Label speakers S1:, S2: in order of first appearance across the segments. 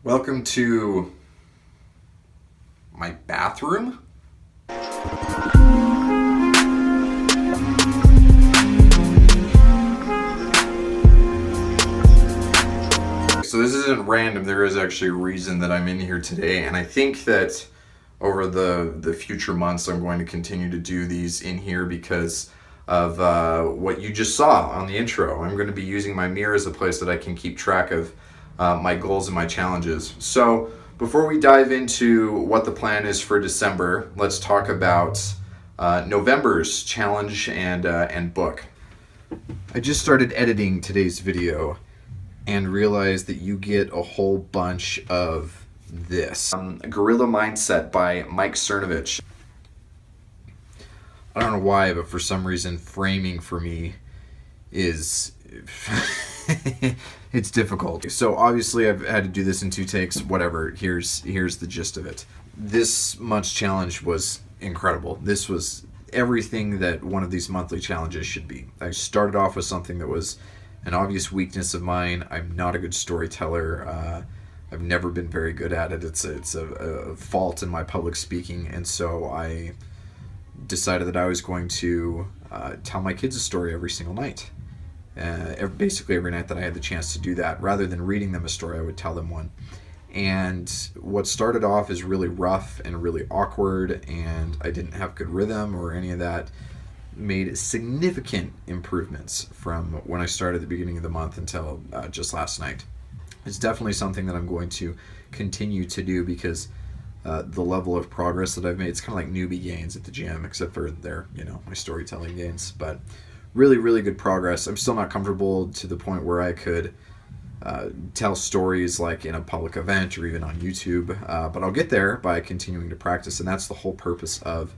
S1: Welcome to my bathroom. So this isn't random. There is actually a reason that I'm in here today, and I think that over the future months I'm going to continue to do these in here because of what you just saw on the intro. I'm going to be using my mirror as a place that I can keep track of my goals and my challenges. So before we dive into what the plan is for December, let's talk about November's challenge and book. I just started editing today's video and realized that you get a whole bunch of this. Gorilla Mindset by Mike Cernovich. I don't know why, but for some reason framing for me is it's difficult. So obviously I've had to do this in 2 takes. Whatever. Here's the gist of it. This month's challenge was incredible. This was everything that one of these monthly challenges should be. I started off with something that was an obvious weakness of mine. I'm not a good storyteller. I've never been very good at it. It's a fault in my public speaking, and so I decided that I was going to tell my kids a story every single night. Basically every night that I had the chance to do that. Rather than reading them a story, I would tell them one. And what started off as really rough and really awkward, and I didn't have good rhythm or any of that, made significant improvements from when I started at the beginning of the month until just last night. It's definitely something that I'm going to continue to do because the level of progress that I've made, it's kind of like newbie gains at the gym, except for my storytelling gains. But really, really good progress. I'm still not comfortable to the point where I could tell stories like in a public event or even on YouTube, but I'll get there by continuing to practice, and that's the whole purpose of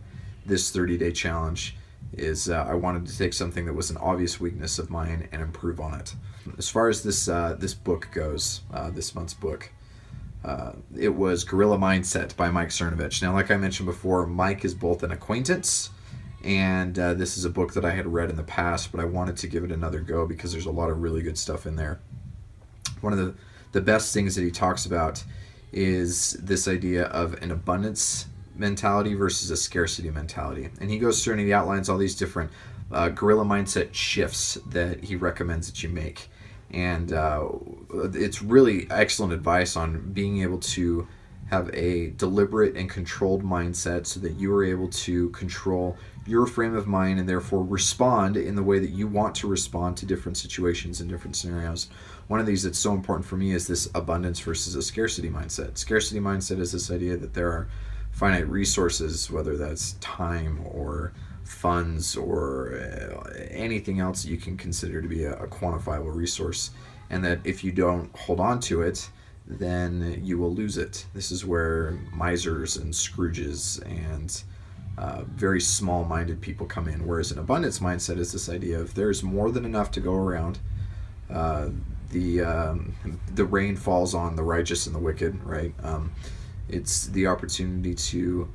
S1: this 30-day challenge. I wanted to take something that was an obvious weakness of mine and improve on it. As far as this book goes, this month's book, it was Gorilla Mindset by Mike Cernovich. Now, like I mentioned before, Mike is both an acquaintance, and this is a book that I had read in the past, but I wanted to give it another go because there's a lot of really good stuff in there. One of the best things that he talks about is this idea of an abundance mentality versus a scarcity mentality. And he goes through and he outlines all these different gorilla mindset shifts that he recommends that you make. And it's really excellent advice on being able to have a deliberate and controlled mindset so that you are able to control your frame of mind and therefore respond in the way that you want to respond to different situations and different scenarios. One of these that's so important for me is this abundance versus a scarcity mindset. Scarcity mindset is this idea that there are finite resources, whether that's time or funds or anything else that you can consider to be a quantifiable resource, and that if you don't hold on to it, then you will lose it. This is where misers and Scrooges and very small-minded people come in, whereas an abundance mindset is this idea of there's more than enough to go around. The rain falls on the righteous and the wicked, right? It's the opportunity to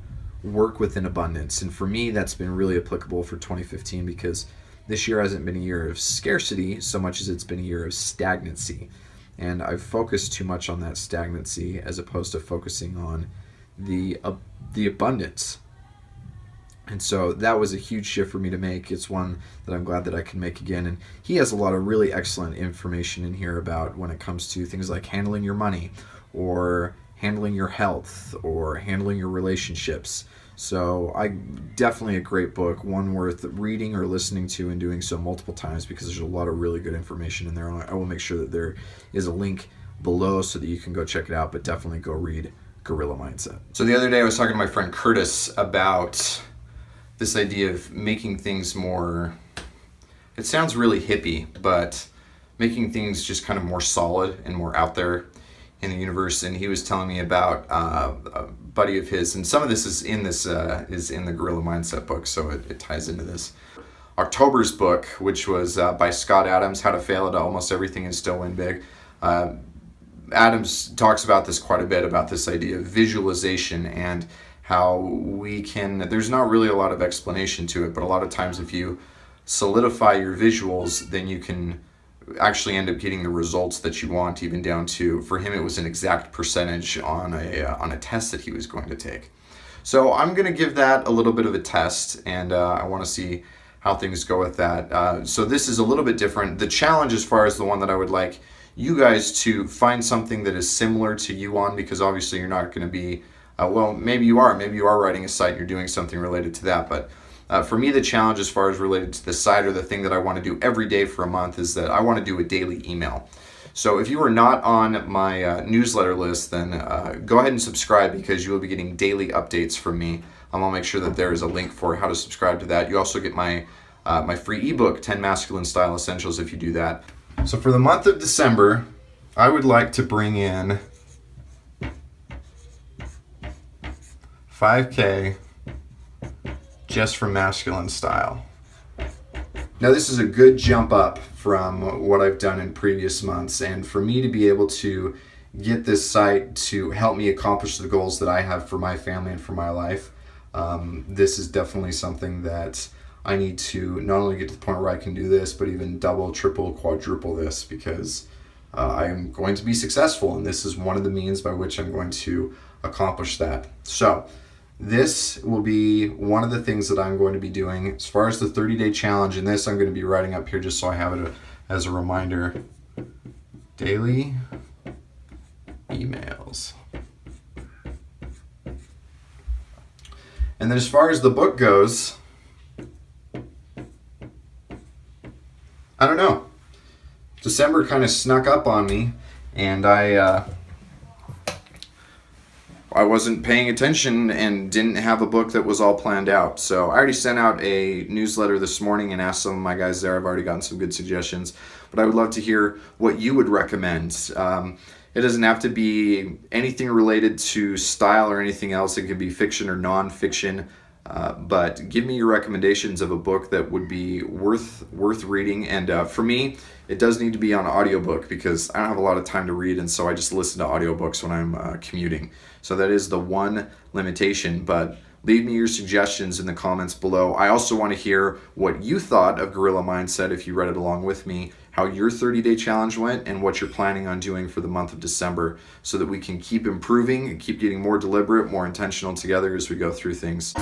S1: work within abundance. And for me, that's been really applicable for 2015 because this year hasn't been a year of scarcity so much as it's been a year of stagnancy. And I've focused too much on that stagnancy as opposed to focusing on the abundance. And so that was a huge shift for me to make. It's one that I'm glad that I can make again. And he has a lot of really excellent information in here about when it comes to things like handling your money or handling your health or handling your relationships. So definitely a great book, one worth reading or listening to and doing so multiple times because there's a lot of really good information in there. I will make sure that there is a link below so that you can go check it out, but definitely go read Gorilla Mindset. So the other day I was talking to my friend Curtis about this idea of making things more, it sounds really hippie, but making things just kind of more solid and more out there in the universe. And he was telling me about a buddy of his, and some of this is in the Gorilla Mindset book, so it ties into this. October's book, which was by Scott Adams, How to Fail at Almost Everything and Still Win Big. Adams talks about this quite a bit, about this idea of visualization and how we can, there's not really a lot of explanation to it, but a lot of times if you solidify your visuals, then you can actually end up getting the results that you want, even down to, for him, it was an exact percentage on a test that he was going to take. So I'm going to give that a little bit of a test, and I want to see how things go with that. So this is a little bit different. The challenge, as far as the one that I would like you guys to find something that is similar to you on, because obviously you're not going to be, well, maybe you are writing a site, you're doing something related to that, but for me, the challenge as far as related to the site, or the thing that I want to do every day for a month, is that I want to do a daily email. So if you are not on my newsletter list, then go ahead and subscribe, because you will be getting daily updates from me. I'll make sure that there is a link for how to subscribe to that. You also get my my free ebook, 10 Masculine Style Essentials, if you do that. So for the month of December, I would like to bring in 5K just from Masculine Style. Now this is a good jump up from what I've done in previous months, and for me to be able to get this site to help me accomplish the goals that I have for my family and for my life, this is definitely something that I need to not only get to the point where I can do this, but even double, triple, quadruple this, because I am going to be successful, and this is one of the means by which I'm going to accomplish that. So this will be one of the things that I'm going to be doing. As far as the 30-day challenge, and this I'm going to be writing up here just so I have it as a reminder. Daily emails. And then as far as the book goes, I don't know. December kind of snuck up on me, and I wasn't paying attention and didn't have a book that was all planned out. So I already sent out a newsletter this morning and asked some of my guys there. I've already gotten some good suggestions, but I would love to hear what you would recommend. It doesn't have to be anything related to style or anything else. It could be fiction or non-fiction, but give me your recommendations of a book that would be worth reading. And for me, it does need to be on audiobook, because I don't have a lot of time to read, and so I just listen to audiobooks when I'm commuting. So that is the one limitation, but leave me your suggestions in the comments below. I also want to hear what you thought of Gorilla Mindset, if you read it along with me, how your 30-day challenge went, and what you're planning on doing for the month of December, so that we can keep improving and keep getting more deliberate, more intentional together as we go through things.